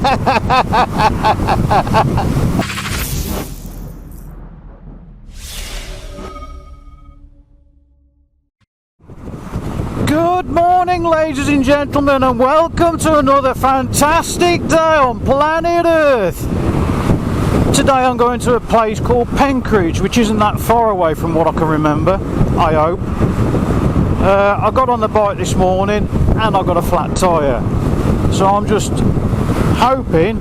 Good morning, ladies and gentlemen, and welcome to another fantastic day on planet Earth. Today I'm going to a place called Pancreas, which isn't that far away from what I can remember, I hope. I got on the bike this morning and I got a flat tyre, so I'm just hoping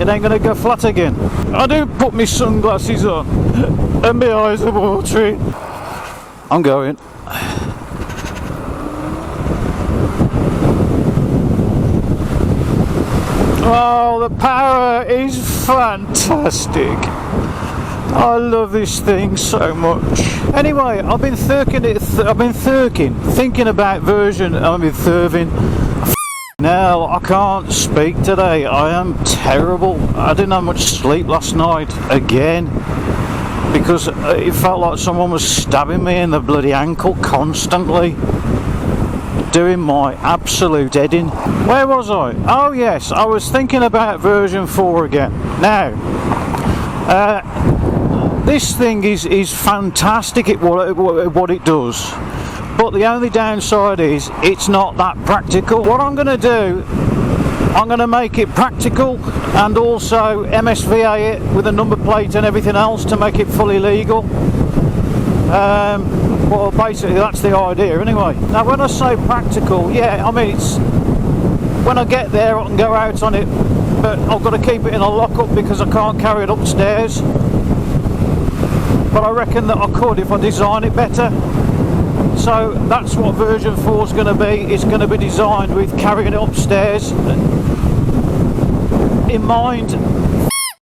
it ain't going to go flat again. I do put my sunglasses on and my eyes are watering. I'm going. Oh, the power is fantastic. I love this thing so much. Anyway, I've been thinking about version. Now I can't speak today. I am terrible. I didn't have much sleep last night again, because it felt like someone was stabbing me in the bloody ankle constantly, doing my absolute heading. Where was I? Oh yes, I was thinking about version 4 again. Now, this thing is fantastic at what it does, but the only downside is it's not that practical. What I'm going to do, I'm going to make it practical and also MSVA it with a number plate and everything else to make it fully legal. Well, basically that's the idea anyway. Now when I say practical, yeah, I mean it's when I get there I can go out on it, but I've got to keep it in a lockup because I can't carry it upstairs. But I reckon that I could if I design it better. So that's what version 4 is going to be. It's going to be designed with carrying it upstairs in mind.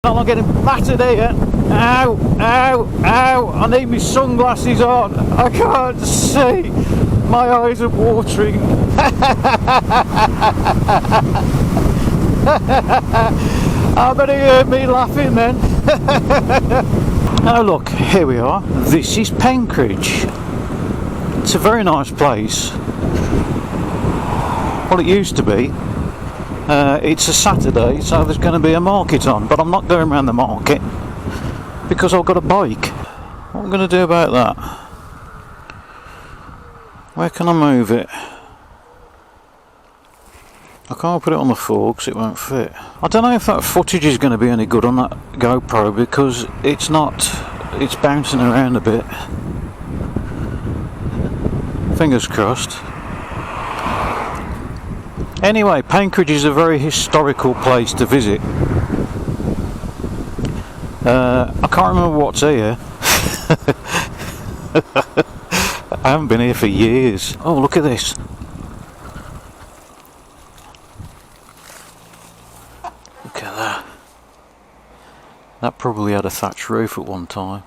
I'm getting battered here. Ow, ow, ow. I need my sunglasses on. I can't see. My eyes are watering. I bet you heard me laughing then. Now look, here we are. This is Pancreas. It's a very nice place. Well, it used to be. It's a Saturday, so there's going to be a market on, but I'm not going around the market because I've got a bike. What am I going to do about that? Where can I move it? I can't put it on the floor because it won't fit. I don't know if that footage is going to be any good on that GoPro because it's not. It's bouncing around a bit. Fingers crossed. Anyway, Pancreas is a very historical place to visit. I can't remember what's here. I haven't been here for years. Oh, look at this. Look at that. That probably had a thatched roof at one time.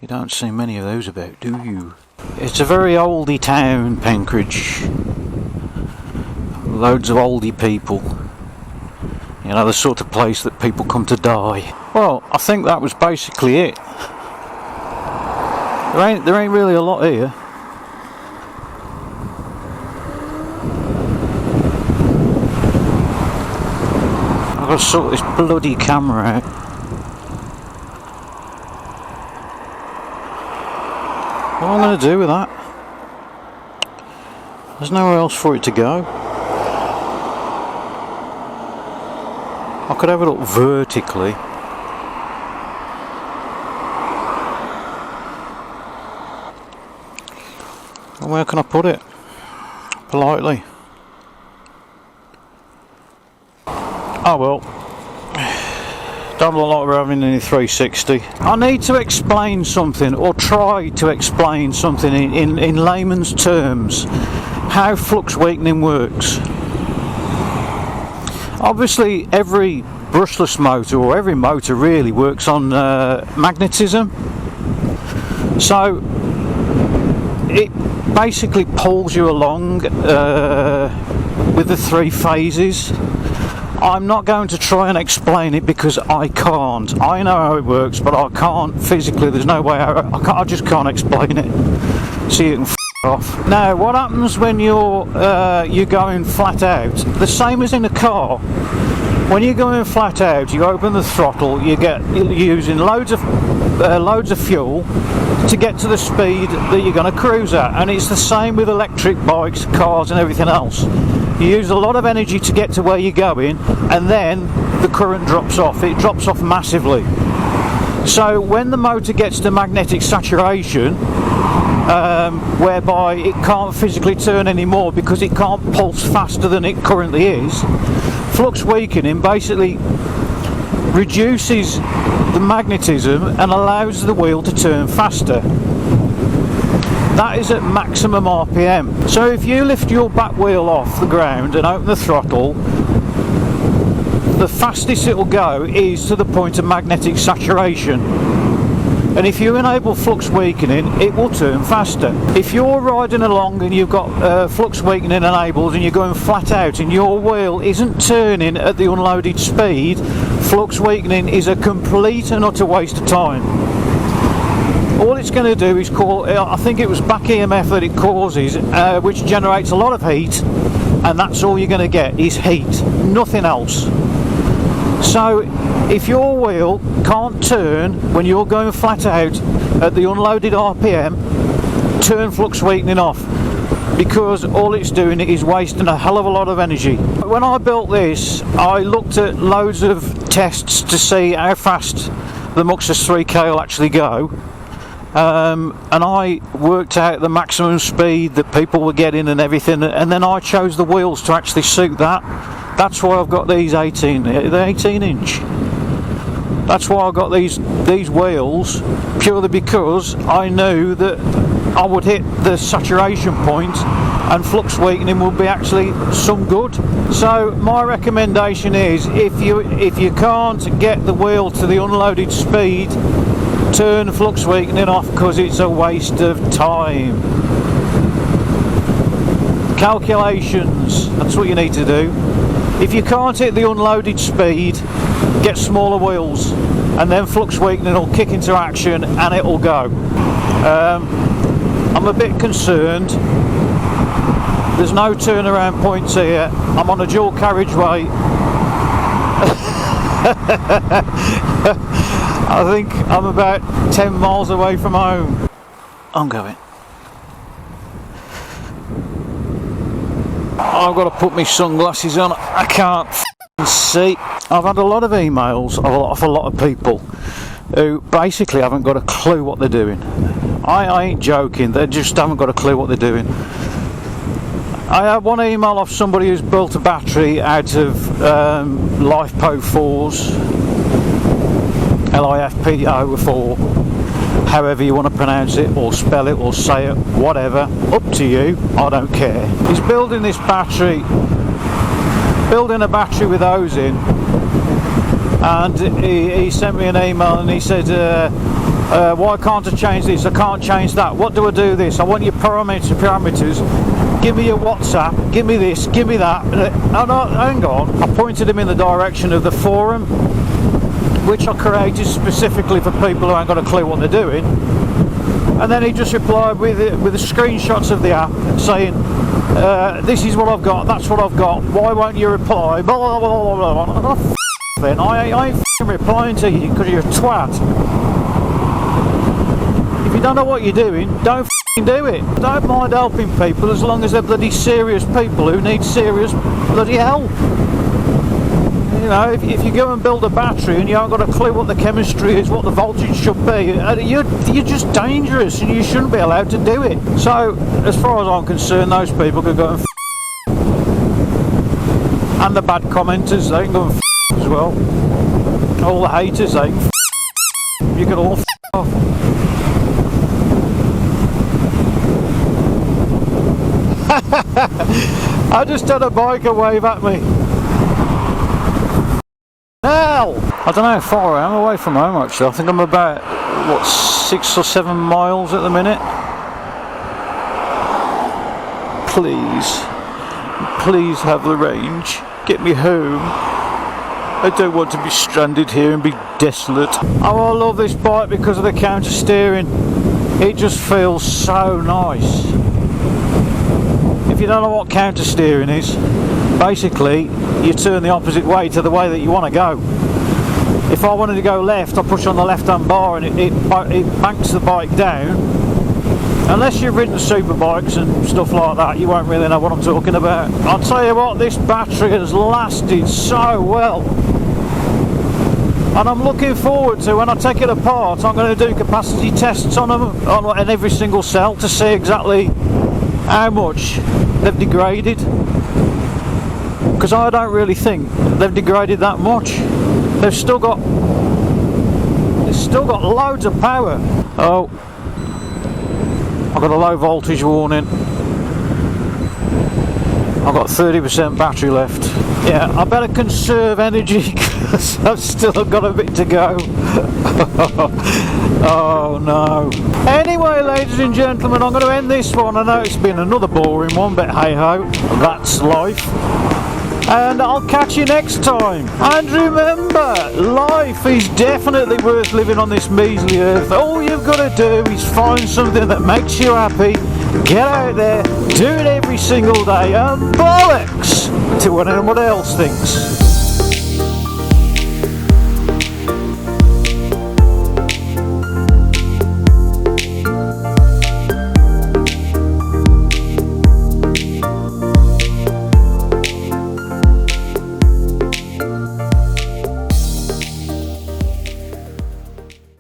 You don't see many of those about, do you? It's a very oldie town, Pancreas. Loads of oldie people. You know, the sort of place that people come to die. Well, I think that was basically it. There ain't really a lot here. I've got to sort this bloody camera out. What am I going to do with that? There's nowhere else for it to go. I could have it up vertically. And where can I put it? Politely. Oh well. Don't look like we're having any 360. I need to explain something, or try to explain something in layman's terms, how flux weakening works. Obviously every brushless motor, or every motor really, works on magnetism. So it basically pulls you along with the three phases. I'm not going to try and explain it because I can't. I know how it works, but I can't physically. There's no way I just can't explain it. So you can off. Now, what happens when you're going flat out? The same as in a car. When you're going flat out, you open the throttle, you're using loads of fuel to get to the speed that you're going to cruise at, and it's the same with electric bikes, cars and everything else. You use a lot of energy to get to where you're going, and then the current drops off. It drops off massively. So when the motor gets to magnetic saturation, whereby it can't physically turn anymore because it can't pulse faster than it currently is, flux weakening basically reduces the magnetism and allows the wheel to turn faster. That is at maximum RPM. So if you lift your back wheel off the ground and open the throttle, the fastest it will go is to the point of magnetic saturation. And if you enable flux weakening, it will turn faster. If you're riding along and you've got flux weakening enabled and you're going flat out and your wheel isn't turning at the unloaded speed, flux weakening is a complete and utter waste of time. All it's going to do is I think it was back EMF that it causes, which generates a lot of heat, and that's all you're going to get is heat, nothing else. So if your wheel can't turn when you're going flat out at the unloaded RPM, turn flux weakening off, because all it's doing is wasting a hell of a lot of energy. When I built this, I looked at loads of tests to see how fast the Muxus 3K will actually go, and I worked out the maximum speed that people were getting and everything, and then I chose the wheels to actually suit that. That's why I've got these 18 inch. That's why I got these wheels, purely because I knew that I would hit the saturation point and flux weakening would be actually some good. So my recommendation is, if you can't get the wheel to the unloaded speed, turn flux weakening off, because it's a waste of time. Calculations, that's what you need to do. If you can't hit the unloaded speed, get smaller wheels, and then flux weakening will kick into action and it will go. I'm a bit concerned. There's no turnaround points here. I'm on a dual carriageway. I think I'm about 10 miles away from home. I'm going. I've got to put my sunglasses on. I can't see. I've had a lot of emails off a lot of people who basically haven't got a clue what they're doing. I ain't joking, they just haven't got a clue what they're doing. I had one email off somebody who's built a battery out of 𝙠𝙤𝙀4s, 𝙠𝙤𝙀4, however you want to pronounce it or spell it or say it, whatever, up to you, I don't care. He's building this battery, building a battery with those in, and he sent me an email and he said, why can't I change this? I can't change that. What do I do this? I want your parameters. Give me your WhatsApp. Give me this. Give me that. No, hang on. I pointed him in the direction of the forum, which I created specifically for people who ain't got a clue what they're doing. And then he just replied with the screenshots of the app saying, this is what I've got, that's what I've got, why won't you reply? Blah, blah, blah, blah, blah. Oh, then. I ain't replying to you because you're a twat. If you don't know what you're doing, don't do it. Don't mind helping people as long as they're bloody serious people who need serious bloody help. You know, if you go and build a battery and you haven't got a clue what the chemistry is, what the voltage should be, you're just dangerous and you shouldn't be allowed to do it. So, as far as I'm concerned, those people could go and and the bad commenters, they can go and as well. All the haters, they can you can all off. I just had a biker wave at me. Hell! I don't know how far I am away from home actually. I think I'm about, what, 6 or 7 miles at the minute. Please have the range. Get me home. I don't want to be stranded here and be desolate. Oh, I love this bike because of the counter steering. It just feels so nice. if you don't know what counter steering is, basically you turn the opposite way to the way that you want to go. If I wanted to go left, I push on the left hand bar and it banks the bike down. Unless you've ridden super bikes and stuff like that, you won't really know what I'm talking about. I'll tell you what, this battery has lasted so well. And I'm looking forward to, when I take it apart, I'm going to do capacity tests on them, on every single cell, to see exactly how much they've degraded. Because I don't really think they've degraded that much. They've still got loads of power. Oh, I've got a low voltage warning. I've got 30% battery left. Yeah, I better conserve energy because I've still got a bit to go. Oh no. Anyway, ladies and gentlemen, I'm going to end this one. I know it's been another boring one, but hey ho, that's life. And I'll catch you next time. And remember, life is definitely worth living on this measly earth. All you've got to do is find something that makes you happy, get out there, do it every single day, and bollocks to what anyone else thinks.